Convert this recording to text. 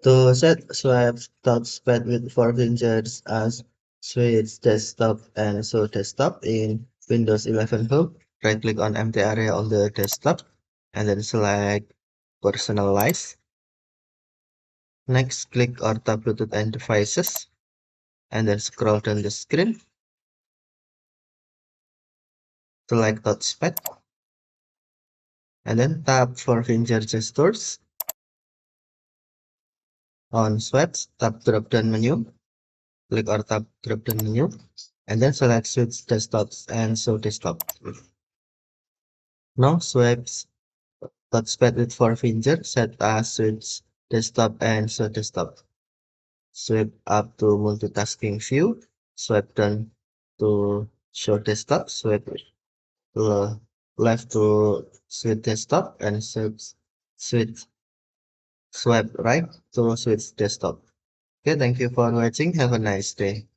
To set Swipes Touchpad with four fingers as Switch Desktop and Show Desktop in Windows 11 Home, right-click on empty area on the desktop and then select Personalize. Next, click or tap Bluetooth and Devices and then scroll down the screen. Select Touchpad and then tap four finger gestures. On Swipes, tap drop-down menu. Click or tap drop-down menu and then select Switch Desktops and Show Desktop. Now swipes touchpad with four fingers set as switch desktop and show desktop. Swipe up to multitasking view. Swipe down to show desktop. Swipe left to switch desktop and switch swipe right to switch desktop. Okay, thank you for watching. Have a nice day.